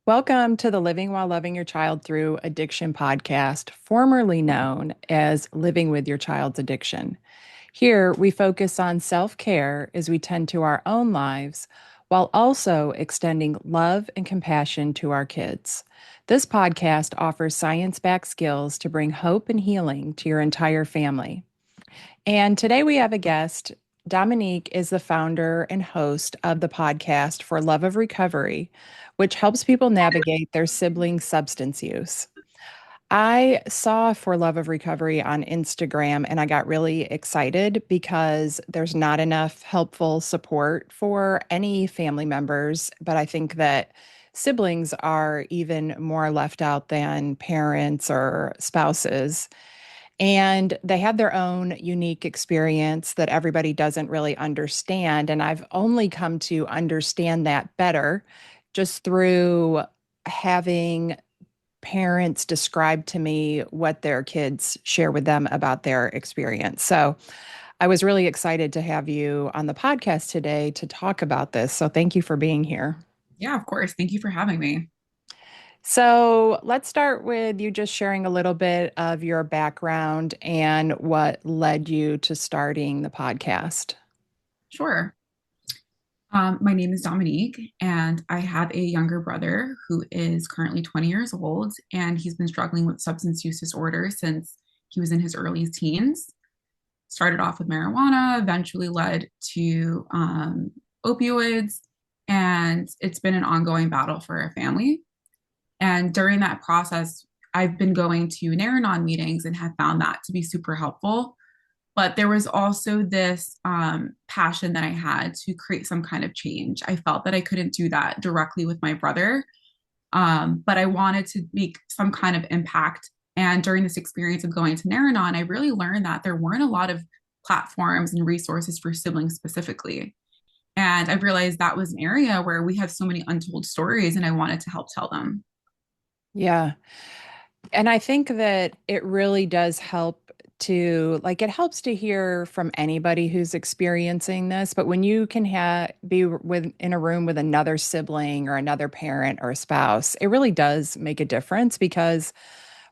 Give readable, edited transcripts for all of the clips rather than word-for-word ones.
Welcome to the Living While Loving Your Child Through Addiction podcast, formerly known as Living with Your Child's Addiction. Here, we focus on self care as we tend to our own lives while also extending love and compassion to our kids. This podcast offers science backed skills to bring hope and healing to your entire family. And today we have a guest. Dominique is the founder and host of the podcast For Love of Recovery, which helps people navigate their sibling substance use. I saw For Love of Recovery on Instagram and I got really excited because there's not enough helpful support for any family members. But I think that siblings are even more left out than parents or spouses. And they have their own unique experience that everybody doesn't really understand. And I've only come to understand that better just through having parents describe to me what their kids share with them about their experience. So I was really excited to have you on the podcast today to talk about this. So thank you for being here. Yeah, of course. Thank you for having me. So let's start with you just sharing a little bit of your background and what led you to starting the podcast. Sure. My name is Dominique, and I have a younger brother who is currently 20 years old, and he's been struggling with substance use disorder since he was in his early teens. Started off with marijuana, eventually led to opioids, and it's been an ongoing battle for our family. And during that process, I've been going to Naranon meetings and have found that to be super helpful. But there was also this passion that I had to create some kind of change. I felt that I couldn't do that directly with my brother, but I wanted to make some kind of impact. And during this experience of going to Naranon, I really learned that there weren't a lot of platforms and resources for siblings specifically. And I realized that was an area where we have so many untold stories, and I wanted to help tell them. Yeah. And I think that it really does help to it helps to hear from anybody who's experiencing this, but when you can be with in a room with another sibling or another parent or a spouse, it really does make a difference because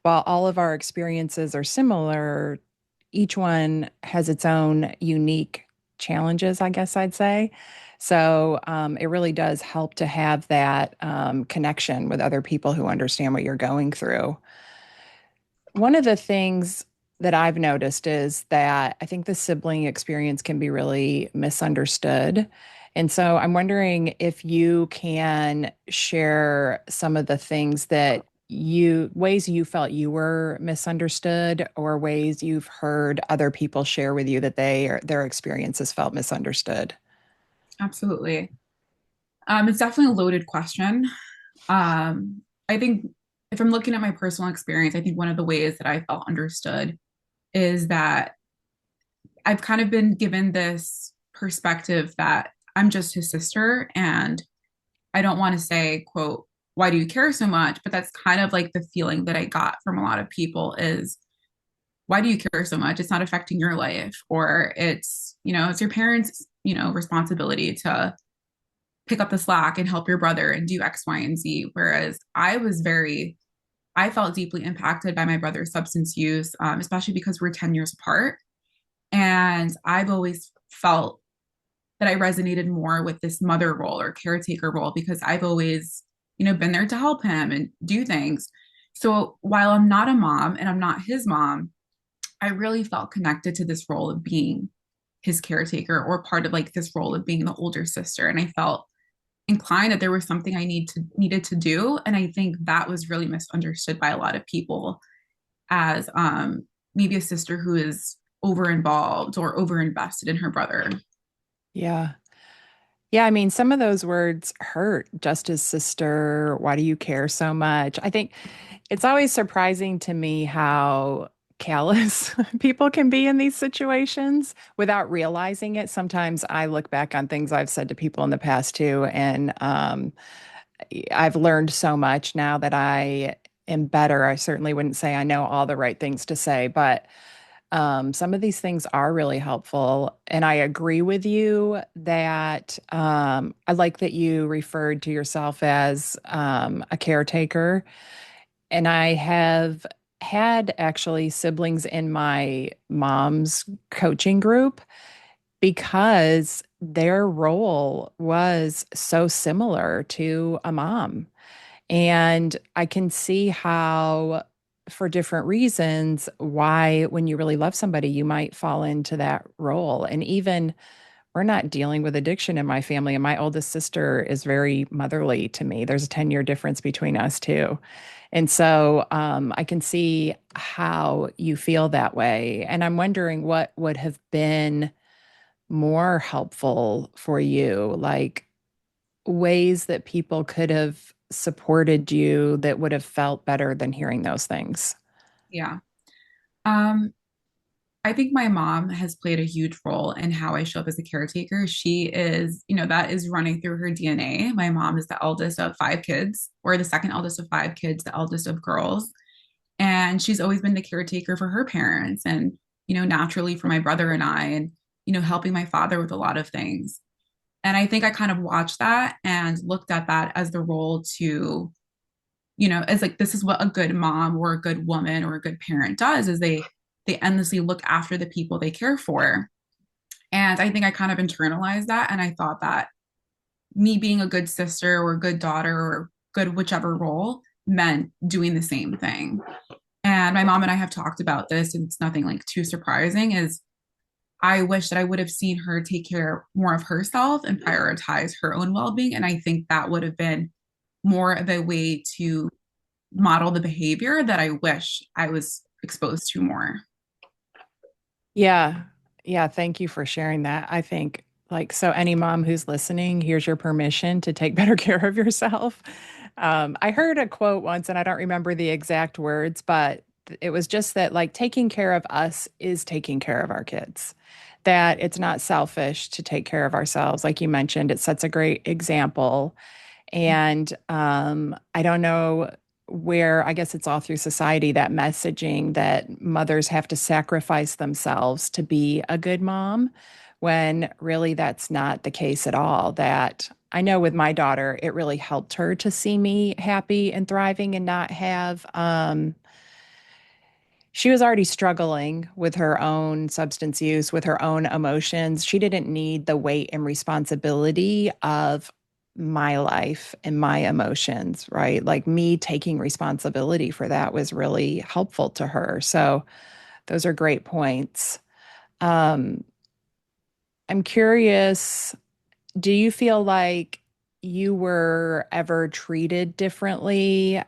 while all of our experiences are similar, each one has its own unique challenges, I guess I'd say. So it really does help to have that connection with other people who understand what you're going through. One of the things that I've noticed is that I think the sibling experience can be really misunderstood. And so I'm wondering if you can share some of the things ways you felt you were misunderstood or ways you've heard other people share with you that their experiences felt misunderstood. Absolutely. It's definitely a loaded question. I think if I'm looking at my personal experience, I think one of the ways that I felt understood is that I've kind of been given this perspective that I'm just his sister, and I don't want to say, quote, why do you care so much? But that's kind of like the feeling that I got from a lot of people is, why do you care so much? It's not affecting your life, or it's your parents, responsibility to pick up the slack and help your brother and do X, Y, and Z. Whereas I felt deeply impacted by my brother's substance use, especially because we're 10 years apart. And I've always felt that I resonated more with this mother role or caretaker role because I've always, been there to help him and do things. So while I'm not a mom and I'm not his mom, I really felt connected to this role of being his caretaker or part of like this role of being the older sister. And I felt inclined that there was something I needed to do. And I think that was really misunderstood by a lot of people as maybe a sister who is over involved or over invested in her brother. Yeah. Yeah, I mean, some of those words hurt. Justice sister, why do you care so much? I think it's always surprising to me how callous people can be in these situations without realizing it. Sometimes I look back on things I've said to people in the past too, and I've learned so much now that I am better. I certainly wouldn't say I know all the right things to say, but Some of these things are really helpful. And I agree with you that I like that you referred to yourself as a caretaker. And I have had actually siblings in my mom's coaching group because their role was so similar to a mom. And I can see how, for different reasons, why when you really love somebody, you might fall into that role. And even we're not dealing with addiction in my family, and my oldest sister is very motherly to me. There's a 10-year difference between us, too. And so I can see how you feel that way. And I'm wondering what would have been more helpful for you, like ways that people could have supported you that would have felt better than hearing those things. Yeah. Um, I think my mom has played a huge role in how I show up as a caretaker. She is, that is running through her DNA. My mom is the eldest of five kids, or the second eldest of five kids, the eldest of girls. And she's always been the caretaker for her parents and, naturally for my brother and I, and, helping my father with a lot of things. And I think I kind of watched that and looked at that as the role to, as like this is what a good mom or a good woman or a good parent does is they endlessly look after the people they care for. And I think I kind of internalized that. And I thought that me being a good sister or a good daughter or good whichever role meant doing the same thing. And my mom and I have talked about this, and it's nothing like too surprising, is I wish that I would have seen her take care more of herself and prioritize her own well-being. And I think that would have been more of a way to model the behavior that I wish I was exposed to more. Yeah. Yeah. Thank you for sharing that. I think, like, so any mom who's listening, here's your permission to take better care of yourself. I heard a quote once, and I don't remember the exact words, but it was just that, like, taking care of us is taking care of our kids, that it's not selfish to take care of ourselves. Like you mentioned, it sets a great example. And I don't know where, I guess it's all through society, that messaging that mothers have to sacrifice themselves to be a good mom, when really that's not the case at all. That I know with my daughter, it really helped her to see me happy and thriving and not have she was already struggling with her own substance use, with her own emotions. She didn't need the weight and responsibility of my life and my emotions, right? Like me taking responsibility for that was really helpful to her. So those are great points. Um, I'm curious, do you feel like you were ever treated differently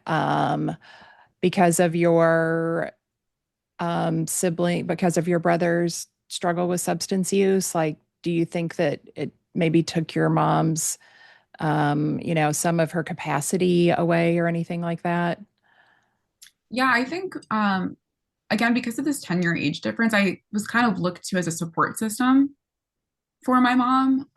because of your sibling, because of your brother's struggle with substance use? Like, do you think that it maybe took your mom's, some of her capacity away or anything like that? Yeah, I think again, because of this 10-year age difference, I was kind of looked to as a support system for my mom.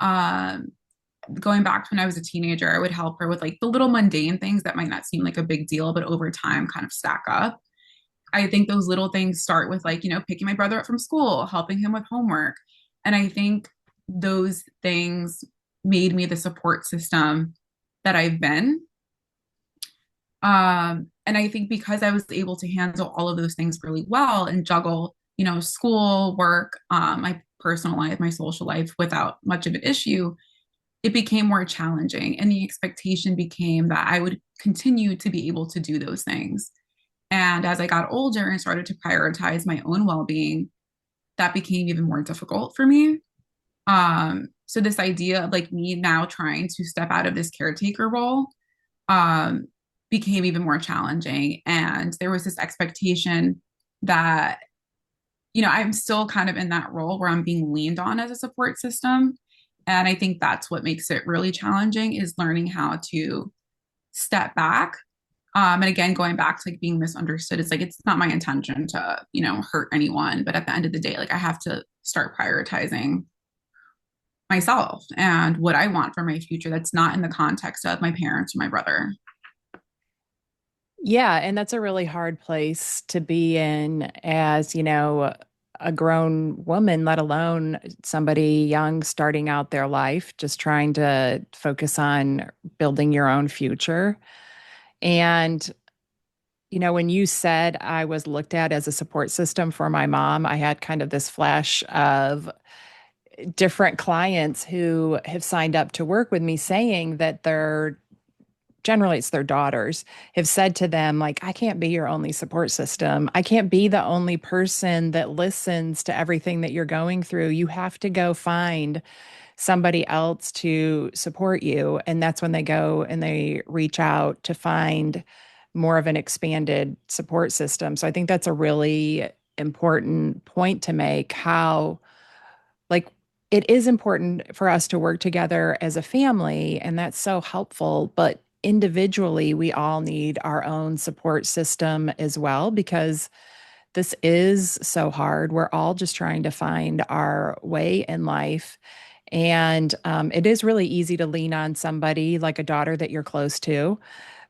Going back to when I was a teenager, I would help her with like the little mundane things that might not seem like a big deal, but over time kind of stack up. I think those little things start with like, picking my brother up from school, helping him with homework. And I think those things made me the support system that I've been. And I think because I was able to handle all of those things really well and juggle, school, work, my personal life, my social life without much of an issue, it became more challenging. And the expectation became that I would continue to be able to do those things. And as I got older and started to prioritize my own well being, that became even more difficult for me. So, this idea of like me now trying to step out of this caretaker role um, became even more challenging. And there was this expectation that, I'm still kind of in that role where I'm being leaned on as a support system. And I think that's what makes it really challenging is learning how to step back. And again, going back to like being misunderstood, it's like it's not my intention to, hurt anyone. But at the end of the day, like I have to start prioritizing myself and what I want for my future that's not in the context of my parents or my brother. Yeah, and that's a really hard place to be in as, a grown woman, let alone somebody young starting out their life, just trying to focus on building your own future. And, when you said I was looked at as a support system for my mom, I had kind of this flash of different clients who have signed up to work with me saying that generally it's their daughters have said to them, like, I can't be your only support system. I can't be the only person that listens to everything that you're going through. You have to go find somebody else to support you. And that's when they go and they reach out to find more of an expanded support system. So I think that's a really important point to make, how, like, it is important for us to work together as a family, and that's so helpful. But individually, we all need our own support system as well, because this is so hard. We're all just trying to find our way in life. And it is really easy to lean on somebody like a daughter that you're close to.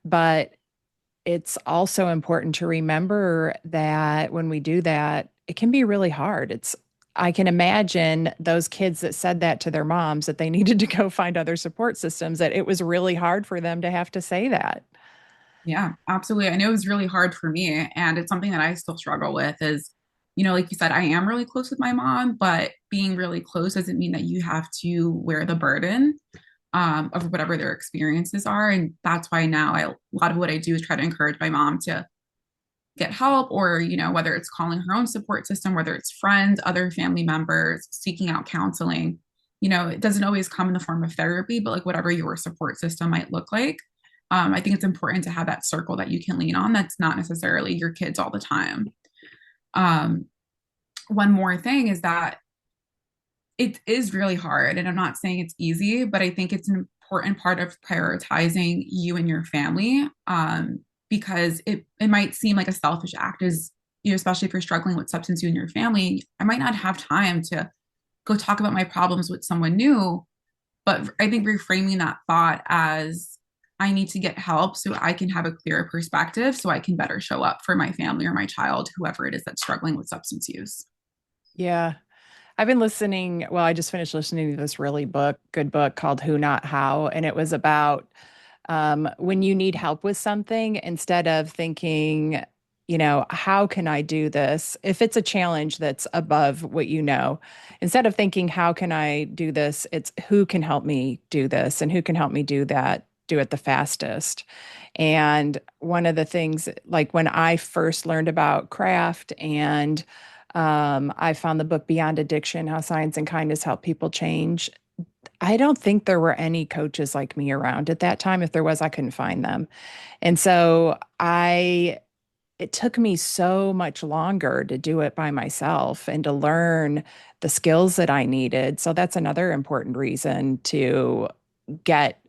But it's also important to remember that when we do that, it can be really hard. I can imagine those kids that said that to their moms, that they needed to go find other support systems, that it was really hard for them to have to say that. Yeah, absolutely. I know it was really hard for me, and it's something that I still struggle with is, like you said, I am really close with my mom, but being really close doesn't mean that you have to wear the burden of whatever their experiences are. And that's why now a lot of what I do is try to encourage my mom to get help, or, whether it's calling her own support system, whether it's friends, other family members, seeking out counseling. It doesn't always come in the form of therapy, but like whatever your support system might look like. I think it's important to have that circle that you can lean on that's not necessarily your kids all the time. Um, One more thing is that it is really hard, and I'm not saying it's easy, but I think it's an important part of prioritizing you and your family, because it might seem like a selfish act, as especially if you're struggling with substance use in your family. I might not have time to go talk about my problems with someone new, but I think reframing that thought as I need to get help so I can have a clearer perspective, so I can better show up for my family or my child, whoever it is that's struggling with substance use. Yeah. I've been listening. Well, I just finished listening to this really good book called Who Not How. And it was about when you need help with something, instead of thinking, how can I do this? If it's a challenge that's above what instead of thinking, how can I do this? It's who can help me do this and who can help me do that, do it the fastest. And one of the things, like when I first learned about craft, and I found the book Beyond Addiction, How Science and Kindness Help People Change. I don't think there were any coaches like me around at that time. If there was, I couldn't find them. And so it took me so much longer to do it by myself and to learn the skills that I needed. So that's another important reason to get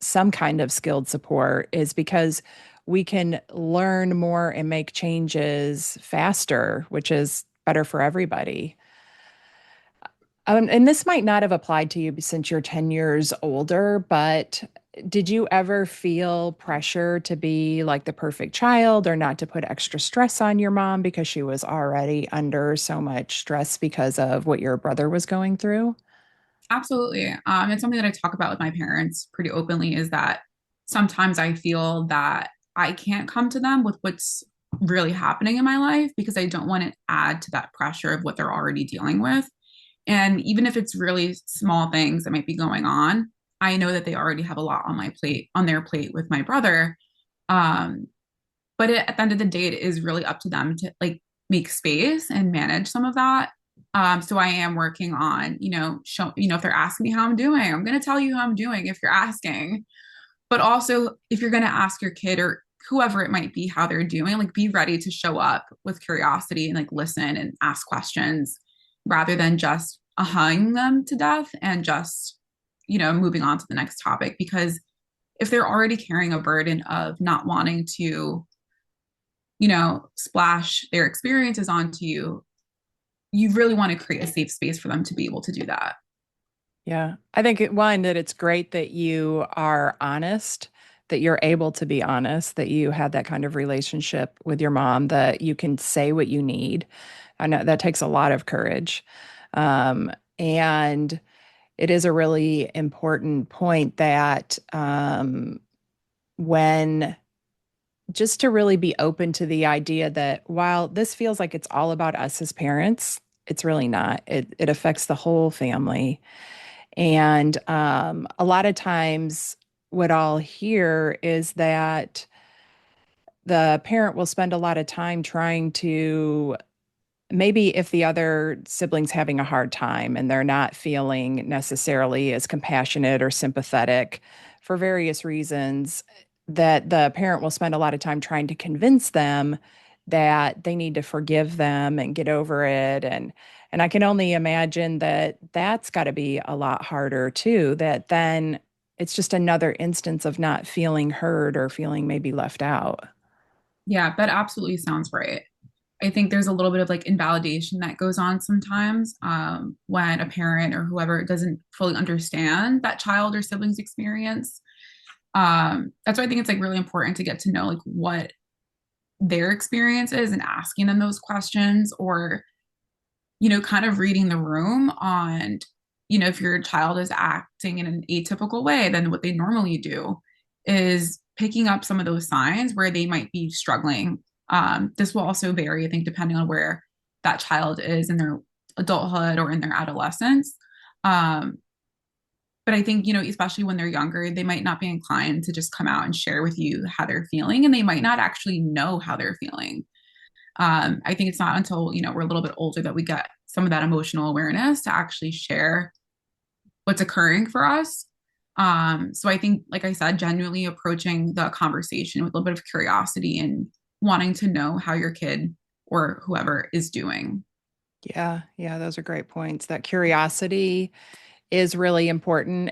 some kind of skilled support, is because we can learn more and make changes faster, which is better for everybody. And this might not have applied to you since you're 10 years older, but did you ever feel pressure to be like the perfect child, or not to put extra stress on your mom because she was already under so much stress because of what your brother was going through? Absolutely. It's something that I talk about with my parents pretty openly, is that sometimes I feel that I can't come to them with what's really happening in my life because I don't want to add to that pressure of what they're already dealing with. And even if it's really small things that might be going on, I know that they already have a lot on their plate with my brother. Um, but at the end of the day, it is really up to them to like make space and manage some of that. So I am working on, if they're asking me how I'm doing, I'm going to tell you how I'm doing if you're asking. But also, if you're going to ask your kid or whoever it might be how they're doing, like be ready to show up with curiosity and like listen and ask questions, rather than just ahhing them to death and just, moving on to the next topic. Because if they're already carrying a burden of not wanting to, splash their experiences onto you, you really want to create a safe space for them to be able to do that. Yeah. I think one, that it's great that you are honest, that you're able to be honest, that you had that kind of relationship with your mom, that you can say what you need. I know that takes a lot of courage. And it is a really important point that when just to really be open to the idea that while this feels like it's all about us as parents, it's really not. It affects the whole family. And a lot of times, what I'll hear is that the parent will spend a lot of time trying to maybe if the other sibling's having a hard time and they're not feeling necessarily as compassionate or sympathetic for various reasons, that the parent will spend a lot of time trying to convince them that they need to forgive them and get over it. And I can only imagine that that's got to be a lot harder too, that then it's just another instance of not feeling heard or feeling maybe left out. Yeah, that absolutely sounds right. I think there's a little bit of like invalidation that goes on sometimes when a parent or whoever doesn't fully understand that child or sibling's experience. That's why I think it's like really important to get to know like what their experience is and asking them those questions, or kind of reading the room on, if your child is acting in an atypical way than what they normally do, is picking up some of those signs where they might be struggling. This will also vary, I think, depending on where that child is in their adulthood or in their adolescence. Um, but I think, especially when they're younger, they might not be inclined to just come out and share with you how they're feeling, and they might not actually know how they're feeling. I think it's not until we're a little bit older that we get some of that emotional awareness to actually share what's occurring for us. So I think, like I said, genuinely approaching the conversation with a little bit of curiosity and wanting to know how your kid or whoever is doing. Yeah, yeah, those are great points. That curiosity is really important.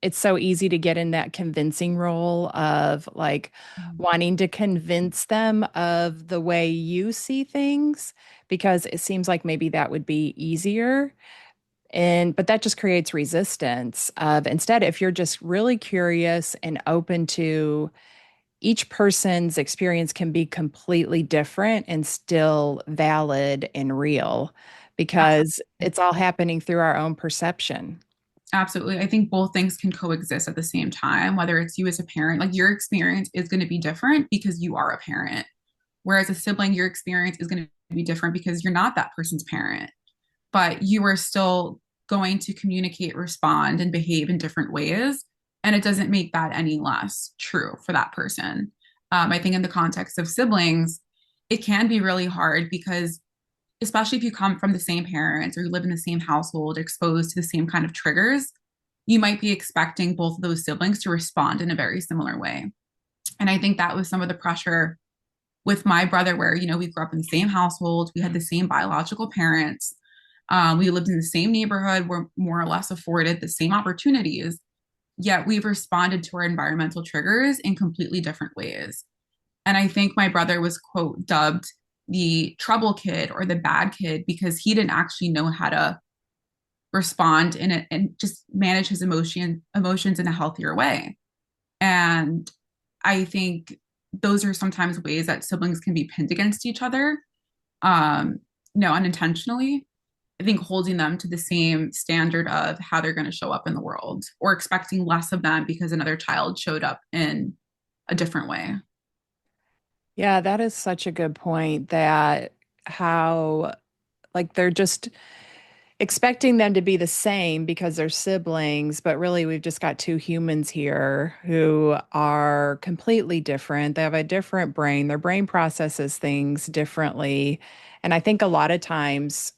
It's so easy to get in that convincing role of like wanting to convince them of the way you see things because it seems like maybe that would be easier. And but that just creates resistance of instead if you're just really curious and open to each person's experience can be completely different and still valid and real because Absolutely. it's all happening through our own perception. Absolutely. I think both things can coexist at the same time, whether it's you as a parent, like your experience is going to be different because you are a parent. Whereas a sibling, your experience is going to be different because you're not that person's parent, but you are still going to communicate, respond, and behave in different ways. And it doesn't make that any less true for that person. I think in the context of siblings, it can be really hard because, especially if you come from the same parents or you live in the same household, exposed to the same kind of triggers, you might be expecting both of those siblings to respond in a very similar way. And I think that was some of the pressure with my brother, where, we grew up in the same household, we had the same biological parents, we lived in the same neighborhood, we're more or less afforded the same opportunities, yet we've responded to our environmental triggers in completely different ways. And I think my brother was, quote, dubbed the trouble kid or the bad kid because he didn't actually know how to respond in it and just manage his emotions in a healthier way. And I think those are sometimes ways that siblings can be pinned against each other, um, unintentionally. I think holding them to the same standard of how they're going to show up in the world or expecting less of them because another child showed up in a different way. Yeah, that is such a good point that how like they're just expecting them to be the same because they're siblings, but really we've just got two humans here who are completely different. They have a different brain. Their brain processes things differently. And I think a lot of times,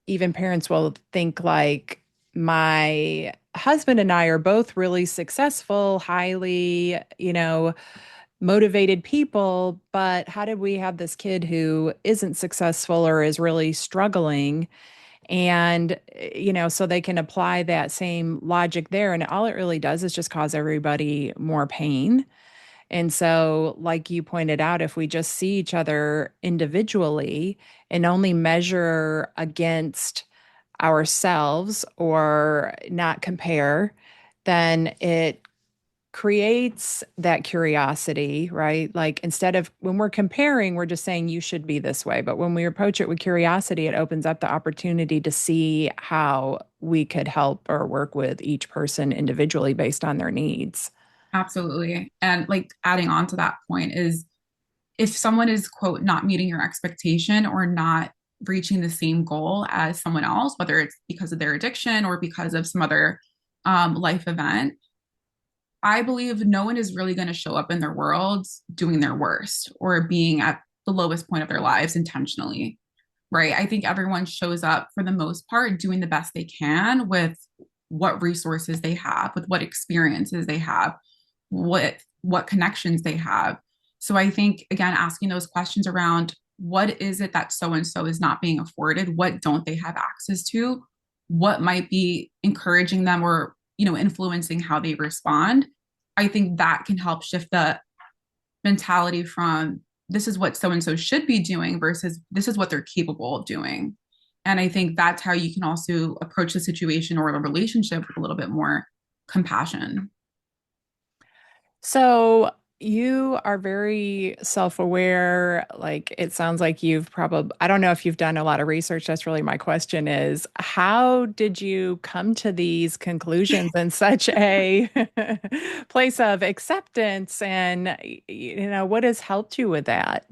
even parents will think like, my husband and I are both really successful, highly, motivated people, but how did we have this kid who isn't successful or is really struggling? And, so they can apply that same logic there. And all it really does is just cause everybody more pain. And so, like you pointed out, if we just see each other individually and only measure against ourselves or not compare, then it creates that curiosity, right? Like instead of when we're comparing, we're just saying you should be this way. But when we approach it with curiosity, it opens up the opportunity to see how we could help or work with each person individually based on their needs. Absolutely. And like adding on to that point is if someone is, quote, not meeting your expectation or not reaching the same goal as someone else, whether it's because of their addiction or because of some other life event, I believe no one is really going to show up in their worlds doing their worst or being at the lowest point of their lives intentionally, right? I think everyone shows up for the most part doing the best they can with what resources they have, with what experiences they have, what connections they have. So I think again asking those questions around what is it that so and so is not being afforded? What don't they have access to? What might be encouraging them or, influencing how they respond? I think that can help shift the mentality from this is what so and so should be doing versus this is what they're capable of doing. And I think that's how you can also approach the situation or the relationship with a little bit more compassion. So you are very self-aware. Like it sounds like you've probably, I don't know if you've done a lot of research. That's really my question is, how did you come to these conclusions in such a place of acceptance? And, what has helped you with that?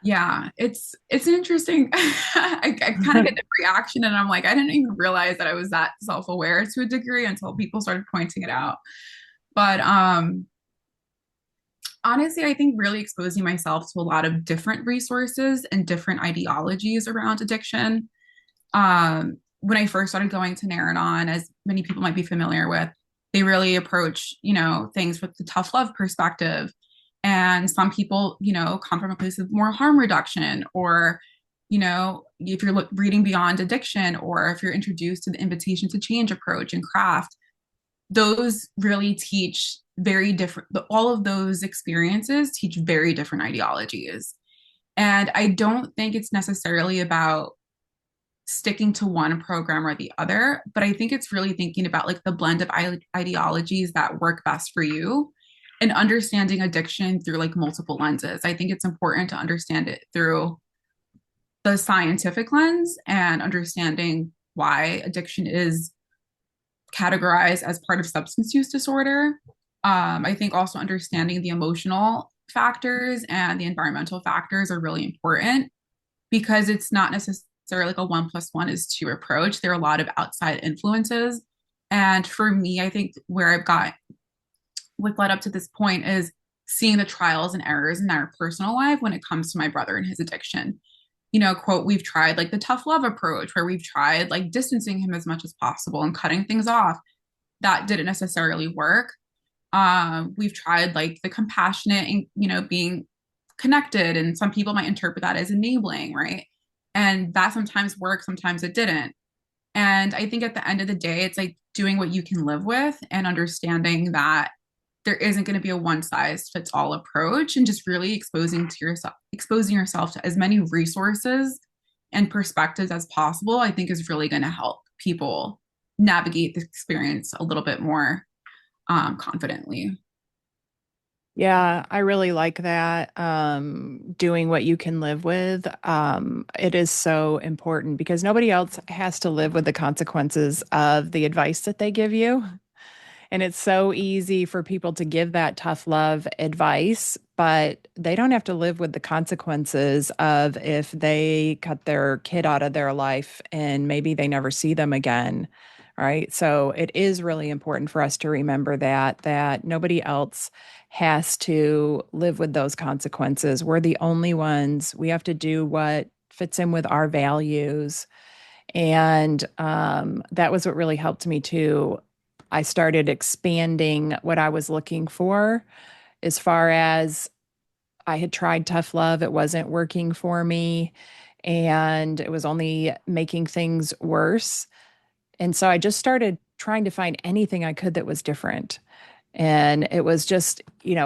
Yeah, it's an interesting. I kind of get the reaction, and I'm like, I didn't even realize that I was that self-aware to a degree until people started pointing it out. But honestly, I think really exposing myself to a lot of different resources and different ideologies around addiction. When I first started going to Naranon, as many people might be familiar with, they really approach, things with the tough love perspective. And some people, come from a place of more harm reduction, or, if you're reading beyond addiction, or if you're introduced to the invitation to change approach and craft, those really teach very different, all of those experiences teach very different ideologies. And I don't think it's necessarily about sticking to one program or the other, but I think it's really thinking about like the blend of ideologies that work best for you and understanding addiction through like multiple lenses. I think it's important to understand it through the scientific lens and understanding why addiction is categorized as part of substance use disorder. I think also understanding the emotional factors and the environmental factors are really important because it's not necessarily like a 1+1 is 2 approach. There are a lot of outside influences. And for me, I think where I've got what led up to this point is seeing the trials and errors in our personal life when it comes to my brother and his addiction. Quote, we've tried like the tough love approach where we've tried like distancing him as much as possible and cutting things off. That didn't necessarily work. We've tried like the compassionate and, being connected. And some people might interpret that as enabling, right? And that sometimes worked, sometimes it didn't. And I think at the end of the day, it's like doing what you can live with and understanding that there isn't going to be a one size fits all approach and just really exposing yourself to as many resources and perspectives as possible, I think is really going to help people navigate the experience a little bit more confidently. Yeah, I really like that. Doing what you can live with. It is so important because nobody else has to live with the consequences of the advice that they give you. And it's so easy for people to give that tough love advice, but they don't have to live with the consequences of if they cut their kid out of their life and maybe they never see them again. Right. So it is really important for us to remember that nobody else has to live with those consequences. We're the only ones. We have to do what fits in with our values. And that was what really helped me too. I started expanding what I was looking for as far as I had tried tough love. It wasn't working for me and it was only making things worse. And so I just started trying to find anything I could that was different. And it was just,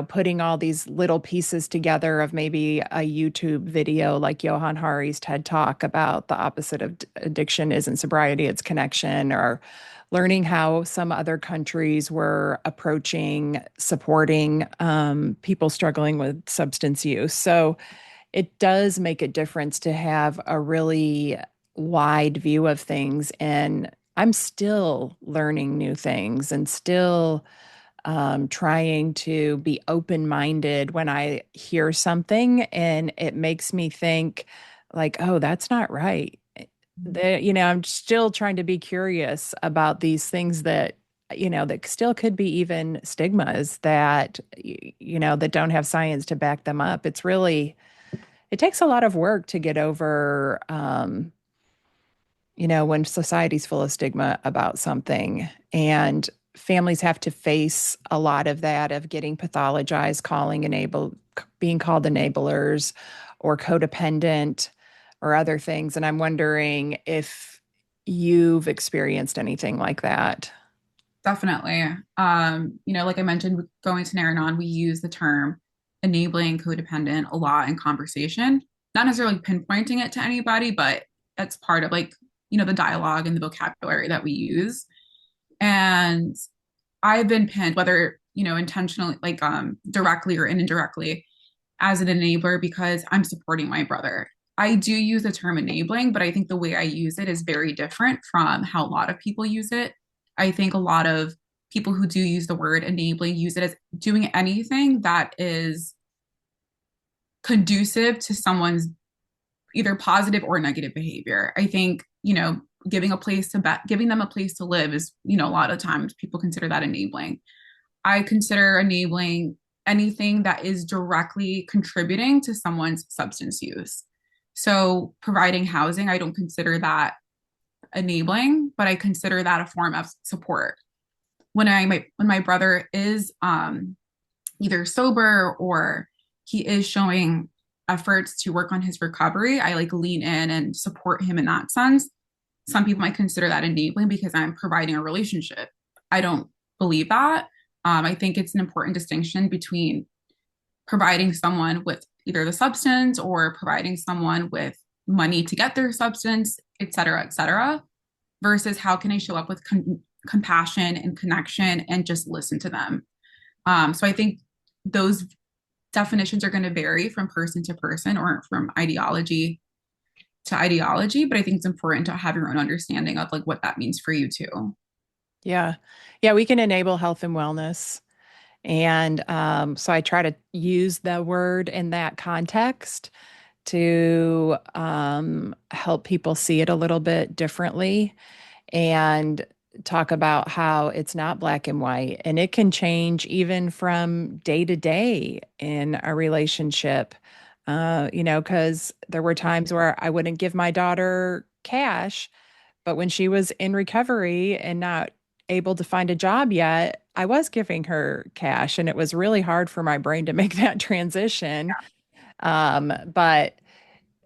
putting all these little pieces together of maybe a YouTube video like Johan Hari's TED Talk about the opposite of addiction isn't sobriety, it's connection, or learning how some other countries were approaching supporting people struggling with substance use. So it does make a difference to have a really wide view of things. And I'm still learning new things and still trying to be open minded when I hear something and it makes me think, like, oh, that's not right. I'm still trying to be curious about these things that, that still could be even stigmas that, that don't have science to back them up. It takes a lot of work to get over, when society's full of stigma about something and families have to face a lot of that of getting pathologized, being called enablers or codependent or other things. And I'm wondering if you've experienced anything like that. Definitely. Like I mentioned, going to Naranon, we use the term enabling codependent a lot in conversation, not necessarily pinpointing it to anybody, but that's part of the dialogue and the vocabulary that we use. And I've been pinned, whether, intentionally, directly or indirectly, as an enabler because I'm supporting my brother. I do use the term enabling, but I think the way I use it is very different from how a lot of people use it. I think a lot of people who do use the word enabling use it as doing anything that is conducive to someone's either positive or negative behavior. I think, giving them a place to live is, a lot of times people consider that enabling. I consider enabling anything that is directly contributing to someone's substance use. So providing housing, I don't consider that enabling, but I consider that a form of support. When my brother is either sober or he is showing efforts to work on his recovery, I lean in and support him in that sense. Some people might consider that enabling because I'm providing a relationship. I don't believe that. I think it's an important distinction between providing someone with either the substance or providing someone with money to get their substance, et cetera, versus how can I show up with compassion and connection and just listen to them. So I think those definitions are going to vary from person to person or from ideology to ideology, but I think it's important to have your own understanding of what that means for you too. Yeah. Yeah, we can enable health and wellness. And so I try to use the word in that context to help people see it a little bit differently and talk about how it's not black and white and it can change even from day to day in a relationship. Because there were times where I wouldn't give my daughter cash, but when she was in recovery and not able to find a job yet, I was giving her cash, and it was really hard for my brain to make that transition. But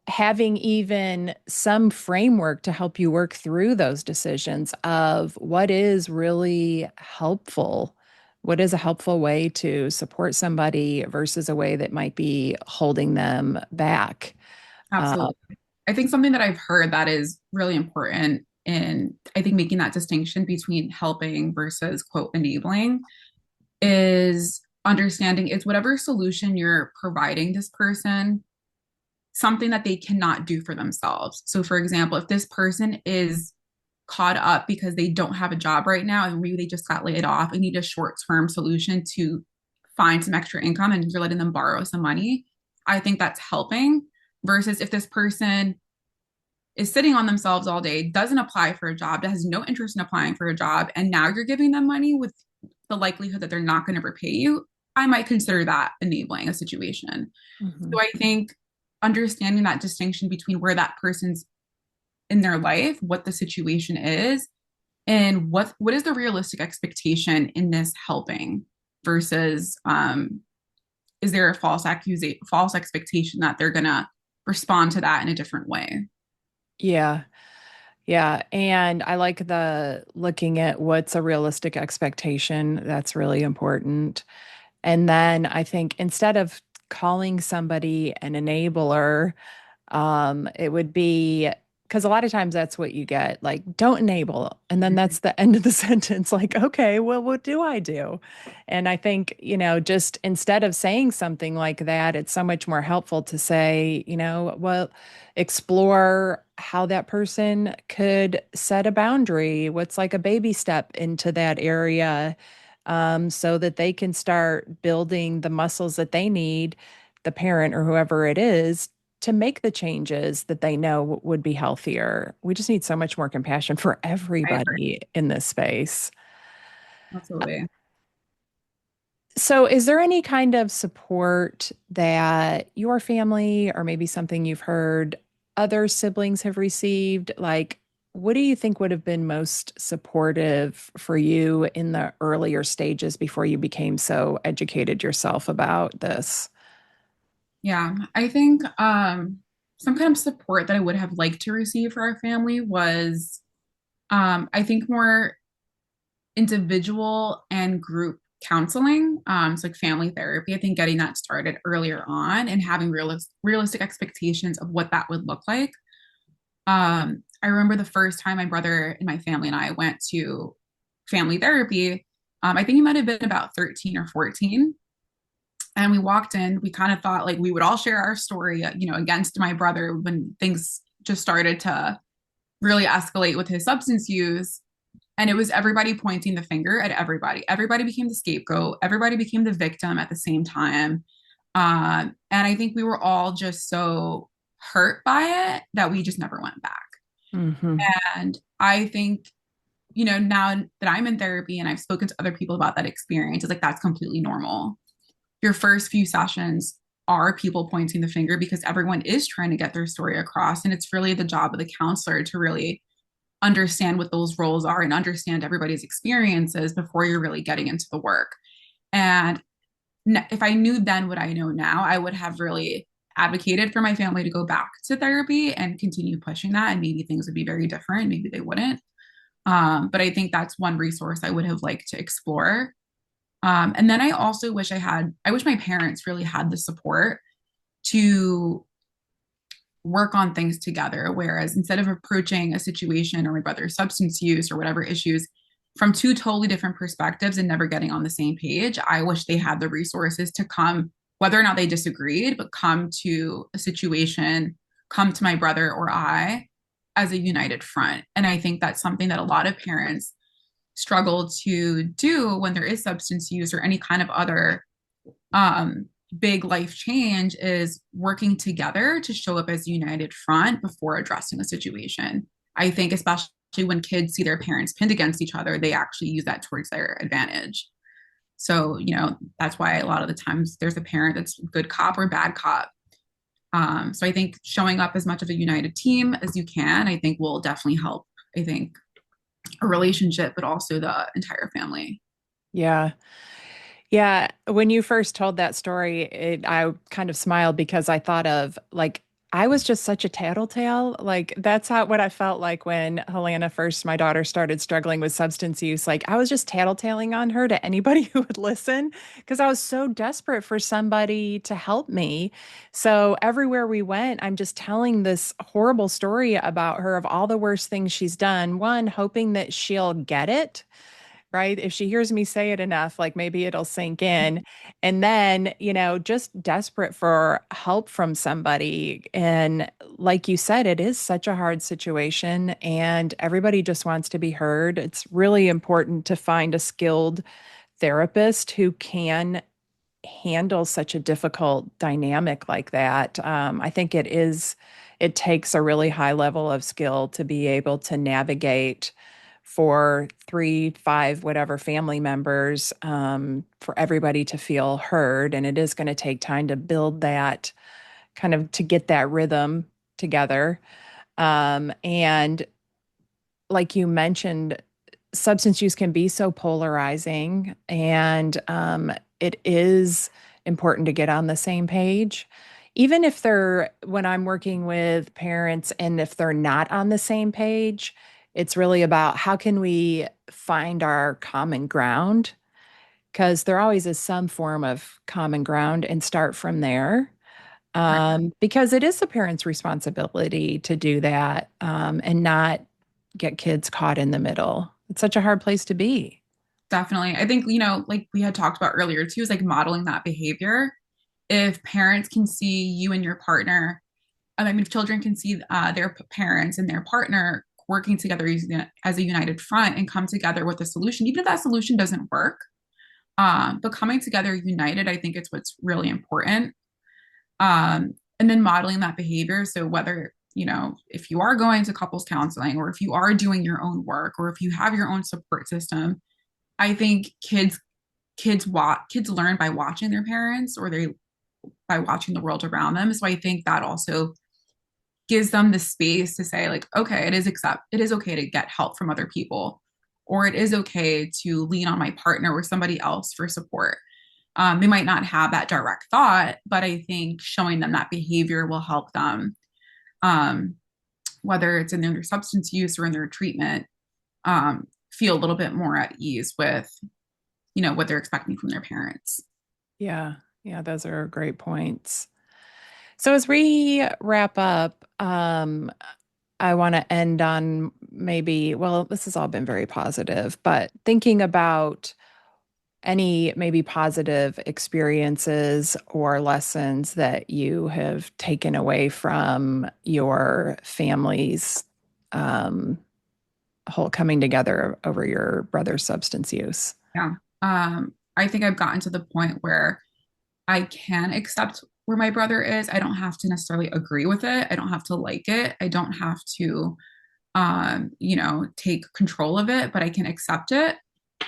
having even some framework to help you work through those decisions of what is really helpful, what is a helpful way to support somebody versus a way that might be holding them back. Uh, Absolutely. I think something that I've heard that is really important in, I think, making that distinction between helping versus quote enabling is understanding it's whatever solution you're providing this person, something that they cannot do for themselves. So, for example, if this person is caught up because they don't have a job right now and maybe they just got laid off and need a short term solution to find some extra income and you're letting them borrow some money, I think that's helping. Versus if this person is sitting on themselves all day, doesn't apply for a job, that has no interest in applying for a job, and now you're giving them money with the likelihood that they're not going to repay you, I might consider that enabling a situation. mhm. So I think understanding that distinction between where that person's in their life, what the situation is, and what is the realistic expectation in this helping versus is there a false expectation that they're gonna respond to that in a different way? Yeah. Yeah, and I like the looking at what's a realistic expectation. That's really important. And then I think instead of calling somebody an enabler, it would be because a lot of times that's what you get, like, don't enable. And then that's the end of the sentence. Like, okay, well, what do I do? And I think, just instead of saying something like that, it's so much more helpful to say, well, explore how that person could set a boundary. What's like a baby step into that area, so that they can start building the muscles that they need, the parent or whoever it is, to make the changes that they know would be healthier. We just need so much more compassion for I agree. everybody in this space. Absolutely. So, is there any kind of support that your family, or maybe something you've heard other siblings have received? Like, what do you think would have been most supportive for you in the earlier stages before you became so educated yourself about this? Yeah, I think some kind of support that I would have liked to receive for our family was I think more individual and group counseling, so like family therapy. I think getting that started earlier on and having realistic expectations of what that would look like. I remember the first time my brother and my family and I went to family therapy. I think he might have been about 13 or 14. And we walked in, we kind of thought like we would all share our story, against my brother when things just started to really escalate with his substance use. And it was everybody pointing the finger at everybody. Everybody became the scapegoat. Everybody became the victim at the same time. And I think we were all just so hurt by it that we just never went back. Hmm. And I think, now that I'm in therapy and I've spoken to other people about that experience, it's like that's completely normal. Your first few sessions are people pointing the finger because everyone is trying to get their story across. And it's really the job of the counselor to really understand what those roles are and understand everybody's experiences before you're really getting into the work. And if I knew then what I know now, I would have really advocated for my family to go back to therapy and continue pushing that. And maybe things would be very different. Maybe they wouldn't. But I think that's one resource I would have liked to explore. And then I also I wish my parents really had the support to work on things together. Whereas instead of approaching a situation or my brother's substance use or whatever issues from two totally different perspectives and never getting on the same page, I wish they had the resources to come, whether or not they disagreed, but come to a situation, come to my brother or I as a united front. And I think that's something that a lot of parents struggle to do when there is substance use or any kind of other um, big life change is working together to show up as a united front before addressing a situation. I think, especially when kids see their parents pinned against each other, they actually use that towards their advantage. So, that's why a lot of the times there's a parent that's good cop or bad cop. So I think showing up as much of a united team as you can, I think will definitely help, I think, a relationship, but also the entire family. Yeah. Yeah, when you first told that story, I kind of smiled because I thought of, like, I was just such a tattletale. Like, that's how what I felt like when Helena first, my daughter, started struggling with substance use. Like, I was just tattletaling on her to anybody who would listen because I was so desperate for somebody to help me. So everywhere we went, I'm just telling this horrible story about her of all the worst things she's done. One, hoping that she'll get it, right? If she hears me say it enough, like, maybe it'll sink in. And then, just desperate for help from somebody. And like you said, it is such a hard situation and everybody just wants to be heard. It's really important to find a skilled therapist who can handle such a difficult dynamic like that. I think it takes a really high level of skill to be able to navigate for three, five, whatever family members, for everybody to feel heard. And it is going to take time to build that, kind of to get that rhythm together. And like you mentioned, substance use can be so polarizing, and it is important to get on the same page. even if they're, when I'm working with parents and if they're not on the same page, it's really about how can we find our common ground? Because there always is some form of common ground and start from there. Because it is the parent's responsibility to do that and not get kids caught in the middle. It's such a hard place to be. Definitely. I think, like we had talked about earlier too, is like modeling that behavior. If parents can see you and your partner, I mean, if children can see their parents and their partner working together as a united front and come together with a solution, even if that solution doesn't work, but coming together united, I think it's what's really important. And then modeling that behavior. So whether, if you are going to couples counseling or if you are doing your own work or if you have your own support system, I think kids learn by watching their parents or they by watching the world around them. So I think that also gives them the space to say like, okay, it is okay to get help from other people, or it is okay to lean on my partner or somebody else for support. They might not have that direct thought, but I think showing them that behavior will help them, um, whether it's in their substance use or in their treatment, feel a little bit more at ease with, what they're expecting from their parents. Yeah. Yeah. Those are great points. So as we wrap up, I want to end on maybe, well, this has all been very positive, but thinking about any maybe positive experiences or lessons that you have taken away from your family's um, whole coming together over your brother's substance use. Yeah. I think I've gotten to the point where I can accept where my brother is. I don't have to necessarily agree with it. I don't have to like it. I don't have to, take control of it, but I can accept it.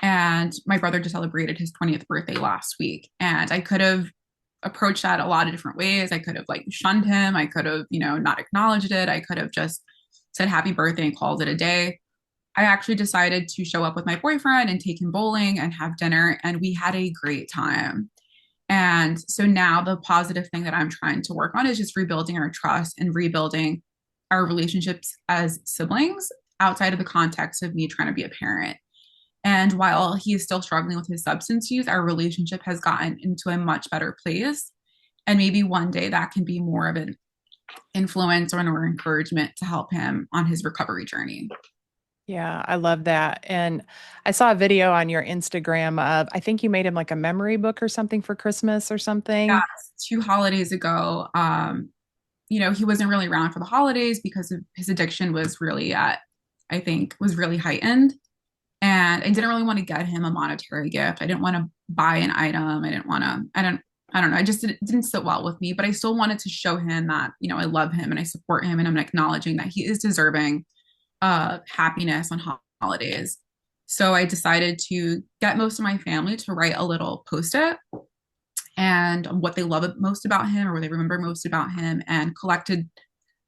And my brother just celebrated his 20th birthday last week. And I could have approached that a lot of different ways. I could have like shunned him. I could have, not acknowledged it. I could have just said happy birthday and called it a day. I actually decided to show up with my boyfriend and take him bowling and have dinner. And we had a great time. And so now the positive thing that I'm trying to work on is just rebuilding our trust and rebuilding our relationships as siblings outside of the context of me trying to be a parent. And while he is still struggling with his substance use, our relationship has gotten into a much better place. And maybe one day that can be more of an influence or an encouragement to help him on his recovery journey. Yeah, I love that. And I saw a video on your Instagram of, I think you made him like a memory book or something for Christmas or Yeah, something. 2 holidays ago, he wasn't really around for the holidays because of his addiction was really I think, was really heightened. And I didn't really want to get him a monetary gift. I didn't want to buy an item. I don't know. It didn't sit well with me, but I still wanted to show him that, I love him and I support him and I'm acknowledging that he is deserving of happiness on holidays. So I decided to get most of my family to write a little post-it and what they love most about him or what they remember most about him and collected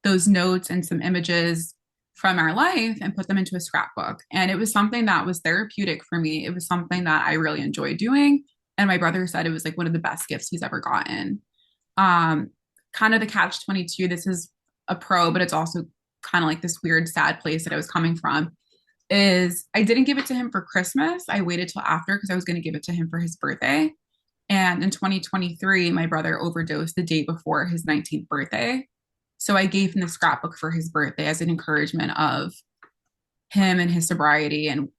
those notes and some images from our life and put them into a scrapbook. And it was something that was therapeutic for me. It was something that I really enjoyed doing. And my brother said it was like one of the best gifts he's ever gotten. Um, Kind of the catch 22. This is a pro, but it's also kind of like this weird, sad place that I was coming from. Is I didn't give it to him for Christmas. I waited till after because I was going to give it to him for his birthday. And in 2023, my brother overdosed the day before his 19th birthday. So I gave him the scrapbook for his birthday as an encouragement of him and his sobriety and,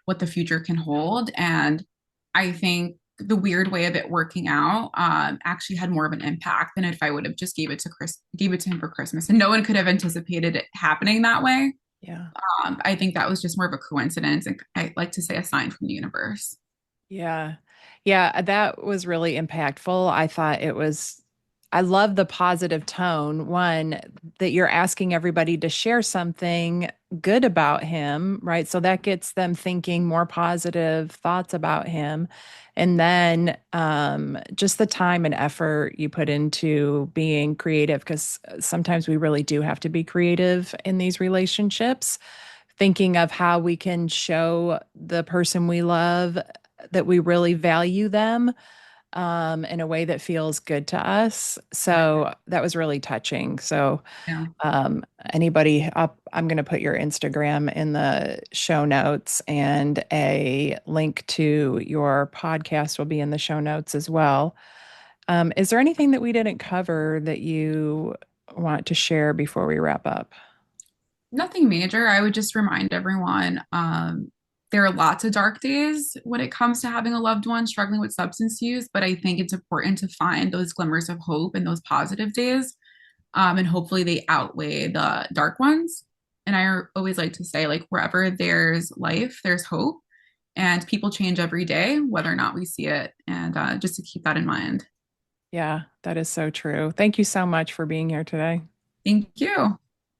what the future can hold. And I think the weird way of it working out actually had more of an impact than if I would have just gave it to him for Christmas. And no one could have anticipated it happening that way. Yeah. I think that was just more of a coincidence. And I like to say a sign from the universe. Yeah. Yeah, that was really impactful. I thought it was, I love the positive tone. One, that you're asking everybody to share something good about him, right? So that gets them thinking more positive thoughts about him. And then just the time and effort you put into being creative, because sometimes we really do have to be creative in these relationships, thinking of how we can show the person we love that we really value them in a way that feels good to us. Right. So that was really touching. So Yeah. anybody up, I'm going to put your Instagram in the show notes, and a link to your podcast will be in the show notes as well. Is there anything that we didn't cover that you want to share before we wrap up? Nothing major. I would just remind everyone there are lots of dark days when it comes to having a loved one struggling with substance use, but I think it's important to find those glimmers of hope and those positive days. And hopefully they outweigh the dark ones. And always like to say, like, wherever there's life, there's hope, and people change every day, whether or not we see it. And just to keep that in mind. Yeah, that is so true. Thank you so much for being here today. Thank you.